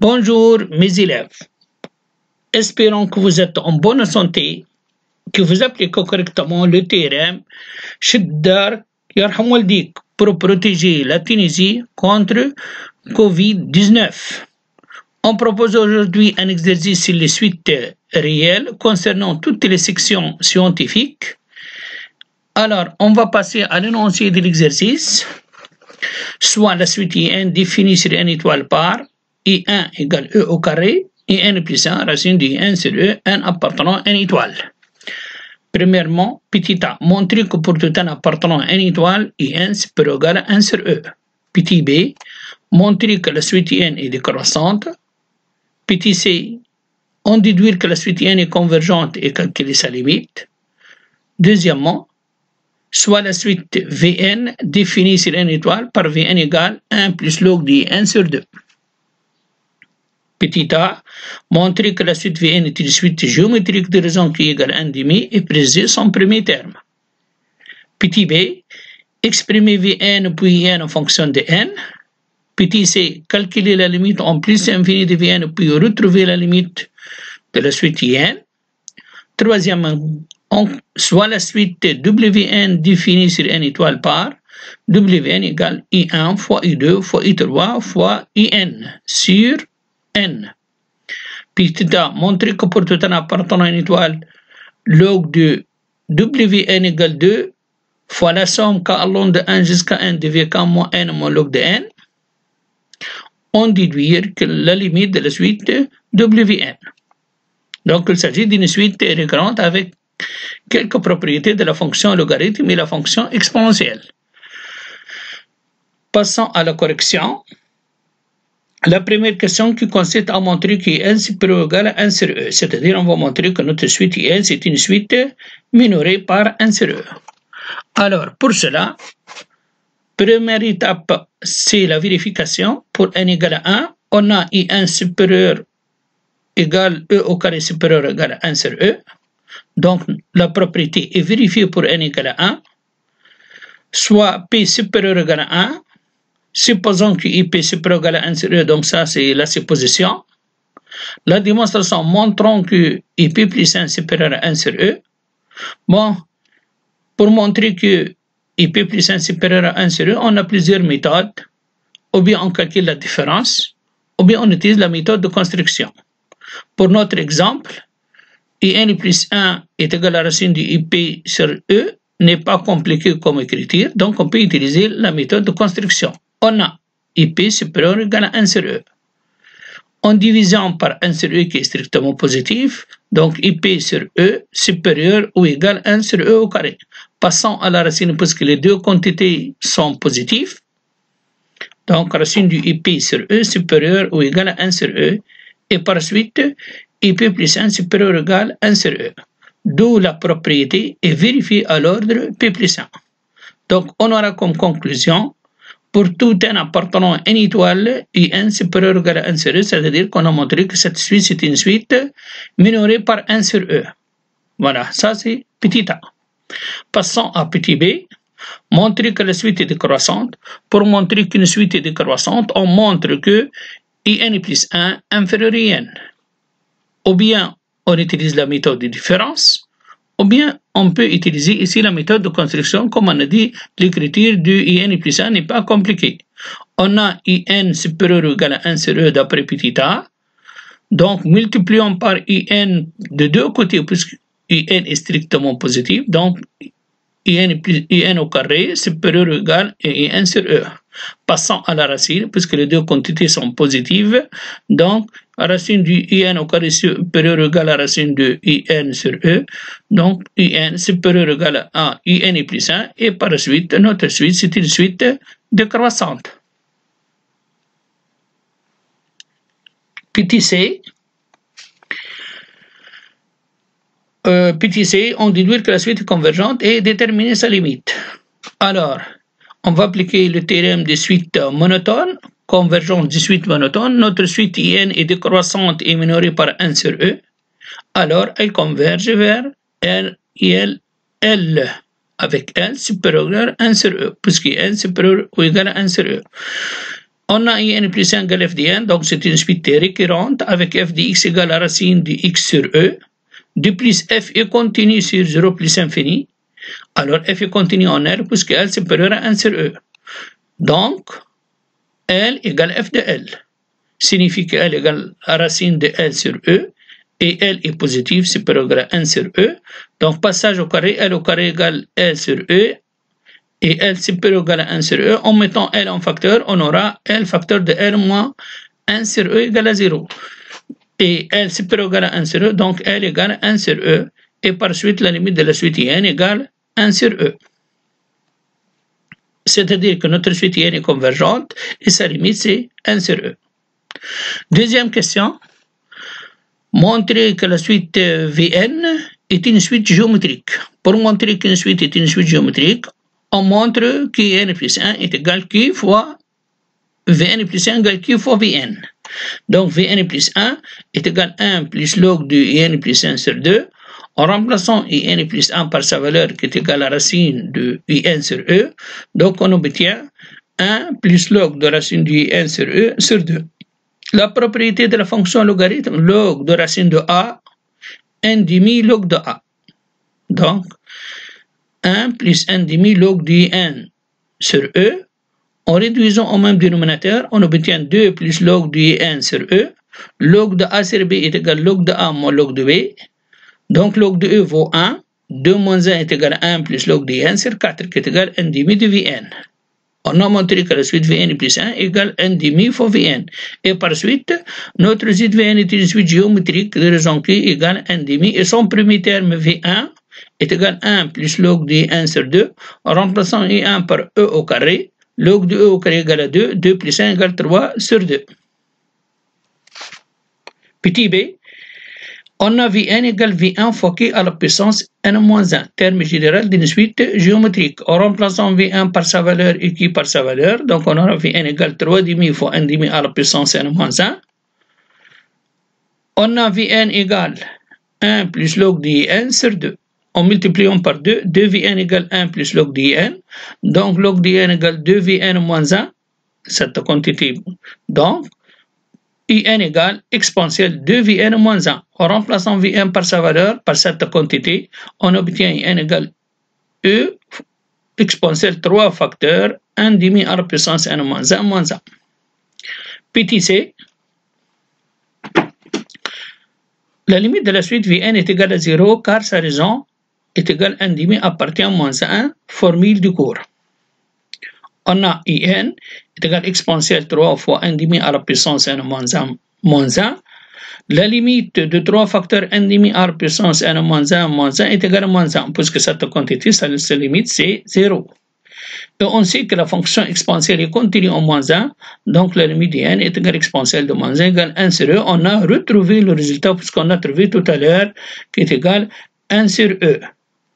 Bonjour mes élèves, espérons que vous êtes en bonne santé, que vous appliquez correctement le théorème Shaddar Yarham Waldik pour protéger la Tunisie contre Covid-19. On propose aujourd'hui un exercice sur les suites réelles concernant toutes les sections scientifiques. Alors, on va passer à l'énoncé de l'exercice, soit la suite IN définie sur n étoile par I1 égale E au carré, IN plus 1 racine de IN sur E, n appartenant à n étoile. Premièrement, petit a, montrer que pour tout n appartenant à n étoile, IN supérieur égal à 1 sur E. Petit b, montrer que la suite IN est décroissante. Petit c, on déduire que la suite IN est convergente et calculer sa limite. Deuxièmement, soit la suite Vn définie sur n étoile par Vn égale 1 plus log de n sur 2. Petit a, montrer que la suite Vn est une suite géométrique de raison qui égale 1 demi et préciser son premier terme. Petit b, exprimer Vn puis n en fonction de n. Petit c, calculer la limite en plus infini de Vn puis retrouver la limite de la suite In. Troisièmement, soit la suite Wn définie sur n étoile par Wn égale I1 fois I2 fois I3 fois In sur n. Petit a, montrer que pour tout n appartenant à une étoile, log de Wn égale 2 fois la somme k allant de 1 jusqu'à n de Vk moins n moins log de n. On déduire que la limite de la suite Wn. Donc, il s'agit d'une suite récurrente avec quelques propriétés de la fonction logarithme et la fonction exponentielle. Passons à la correction. La première question qui consiste à montrer que n supérieur ou égal à 1 sur E, c'est-à-dire on va montrer que notre suite n c'est une suite minorée par 1 sur E. Alors, pour cela, première étape, c'est la vérification. Pour n égale à 1, on a I1 supérieur égale E au carré supérieur égal à 1 sur E. Donc, la propriété est vérifiée pour n égale à 1, soit P supérieur égal à 1, supposons que IP supérieur égal à 1 sur E, donc ça c'est la supposition. La démonstration montrant que IP plus 1 supérieur à 1 sur E. Bon, pour montrer que IP plus 1 supérieur à 1 sur E, on a plusieurs méthodes. Ou bien on calcule la différence, ou bien on utilise la méthode de construction. Pour notre exemple, IN plus 1 est égal à la racine de IP sur E, n'est pas compliqué comme écriture, donc on peut utiliser la méthode de construction. On a IP supérieur égal à 1 sur E. En divisant par 1 sur E qui est strictement positif, donc IP sur E supérieur ou égal à 1 sur E au carré. Passons à la racine puisque les deux quantités sont positives. Donc racine du IP sur E supérieur ou égal à 1 sur E. Et par suite, IP plus 1 supérieur ou égal à 1 sur E. D'où la propriété est vérifiée à l'ordre P plus 1. Donc on aura comme conclusion, pour tout n appartenant à n étoile, IN supérieur ou égal à 1 sur E, c'est-à-dire qu'on a montré que cette suite c'est une suite minorée par 1 sur E. Voilà, ça c'est petit a. Passons à petit b. Montrer que la suite est décroissante. Pour montrer qu'une suite est décroissante, on montre que IN plus 1 inférieur à IN. Ou bien on utilise la méthode de différence, ou bien on peut utiliser ici la méthode de construction. Comme on a dit, l'écriture du IN plus 1 n'est pas compliquée. On a IN supérieur ou égal à 1 sur E d'après petit a. Donc, multiplions par IN de deux côtés, puisque IN est strictement positif. Donc, IN au carré supérieur ou égal à IN sur E. Passons à la racine, puisque les deux quantités sont positives. Donc, racine du IN au carré supérieur ou égal à la racine de IN sur E. Donc, IN supérieur ou égal à IN plus 1. Et par la suite, notre suite, c'est une suite décroissante. Petit c. Petit c, on déduit que la suite est convergente et déterminer sa limite. Alors, on va appliquer le théorème des suites monotones, convergence des suites monotones. Notre suite IN est décroissante et minorée par 1 sur E. Alors, elle converge vers L, avec L supérieur à 1 sur E, puisque L supérieur ou égal à 1 sur E. On a in plus 1 égale f de n, donc c'est une suite récurrente avec f de x égale la racine de x sur e, de plus f est continu sur 0 plus infini, alors f est continu en R puisque L supérieur à 1 sur e. Donc, L égale f de L, signifie que L égale la racine de L sur e, et L est positif, supérieur à 1 sur e, donc passage au carré, L au carré égale L sur e, et L supérieur à 1 sur e, en mettant L en facteur, on aura L facteur de L moins 1 sur e égale à 0. Et L supérieur à 1 sur e, donc L égale 1 sur e, et par suite la limite de la suite IN égale 1 sur e. C'est-à-dire que notre suite IN est convergente, et sa limite c'est 1 sur e. Deuxième question. Montrer que la suite Vn est une suite géométrique. Pour montrer qu'une suite est une suite géométrique, on montre que n plus 1 est égal q fois Vn plus 1 égale q fois Vn. Donc Vn plus 1 est égal 1 plus log de n plus 1 sur 2. En remplaçant in plus 1 par sa valeur qui est égale à la racine de in sur e, donc on obtient 1 plus log de racine de in sur e sur 2. La propriété de la fonction logarithme, log de racine de a, n demi log de a. Donc, 1 plus n demi log de n sur e. En réduisant au même dénominateur, on obtient 2 plus log de n sur e. Log de a sur b est égal log de a moins log de b. Donc, log de e vaut 1. 2 moins 1 est égal à 1 plus log de n sur 4 qui est égal à n demi de vn. On a montré que la suite Vn plus 1 égale n demi fois Vn. Et par suite, notre suite Vn est une suite géométrique de raison q égale n demi. Et son premier terme V1 est égal à 1 plus log de 1 sur 2. En remplaçant I1 par e au carré, log de e au carré égale à 2. 2 plus 1 égale 3 sur 2. Petit b. On a Vn égale V1 fois q à la puissance n-1, terme général d'une suite géométrique. En remplaçant V1 par sa valeur et q par sa valeur, donc on aura Vn égale 3 demi fois n demi à la puissance n-1. On a Vn égale 1 plus log de n sur 2. En multipliant par 2, 2Vn égale 1 plus log de n. Donc log de n égale 2Vn moins 1, cette quantité. Donc, In égale exponentielle 2Vn moins 1. En remplaçant Vn par sa valeur, par cette quantité, on obtient In égale E exponentielle 3 facteurs 1 demi à la puissance n moins 1 moins 1. Petit c. La limite de la suite Vn est égale à 0 car sa raison est égale à 1 demi appartient à moins 1, formule du cours. On a In est égal à exponentielle 3 fois 1 demi à la puissance n moins 1 moins 1. La limite de 3 facteurs 1 demi à la puissance n moins 1 est égale à moins 1, puisque cette quantité, sa limite, c'est 0. Et on sait que la fonction exponentielle est continue en moins 1, donc la limite de n est égale à exponentielle de moins 1 égale 1 sur e. On a retrouvé le résultat, puisqu'on a trouvé tout à l'heure, qui est égal à 1 sur e.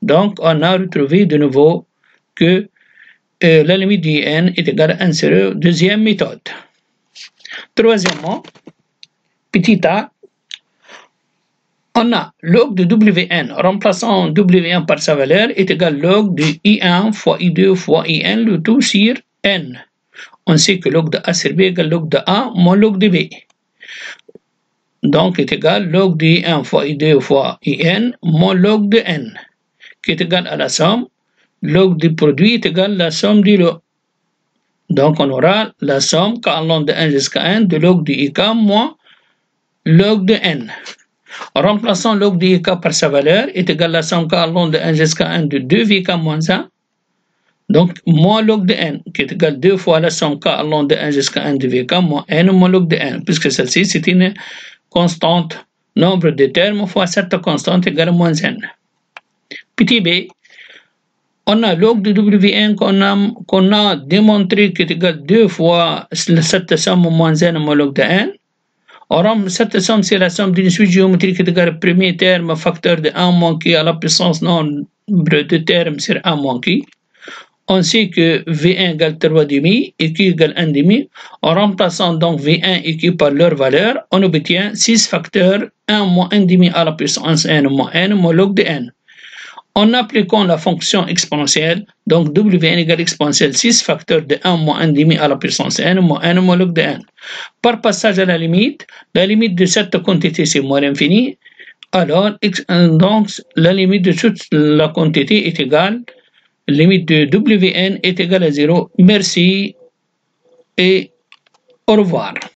Donc, on a retrouvé de nouveau que la limite de n est égale à 1 sur e, deuxième méthode. Troisièmement, petit a, on a log de Wn, remplaçant Wn par sa valeur, est égal log de I1 fois I2 fois In, le tout sur n. On sait que log de a sur b égale log de a moins log de b. Donc, est égal log de I1 fois I2 fois In moins log de n, qui est égal à la somme. Log du produit est égal à la somme du lot. Donc, on aura la somme k allant de 1 jusqu'à n de log de ik moins log de n. En remplaçant log de ik par sa valeur est égal à la somme k allant de 1 jusqu'à n de 2vk moins 1. Donc, moins log de n, qui est égal 2 fois la somme k allant de 1 jusqu'à n de vk moins n moins log de n, puisque celle-ci, c'est une constante, nombre de termes fois cette constante égale à moins n. Petit b. On a log de Wn qu'on a démontré qui est égal 2 fois cette somme moins n moins log de n. Or, cette somme, c'est la somme d'une suite géométrique qui est égale au premier terme facteur de 1 moins q à la puissance nombre de termes sur 1 moins q. On sait que V1 égale 3 demi et q égale 1 demi. En remplaçant donc V1 et q par leur valeur, on obtient 6 facteurs 1 moins 1 demi à la puissance n moins log de n. en appliquant la fonction exponentielle, donc Wn égale exponentielle 6 facteur de 1 moins 1 demi à la puissance n moins 1 homologue de n. Par passage à la limite de cette quantité c'est moins l'infini, alors donc la limite de toute la quantité est égale, limite de Wn est égale à 0. Merci et au revoir.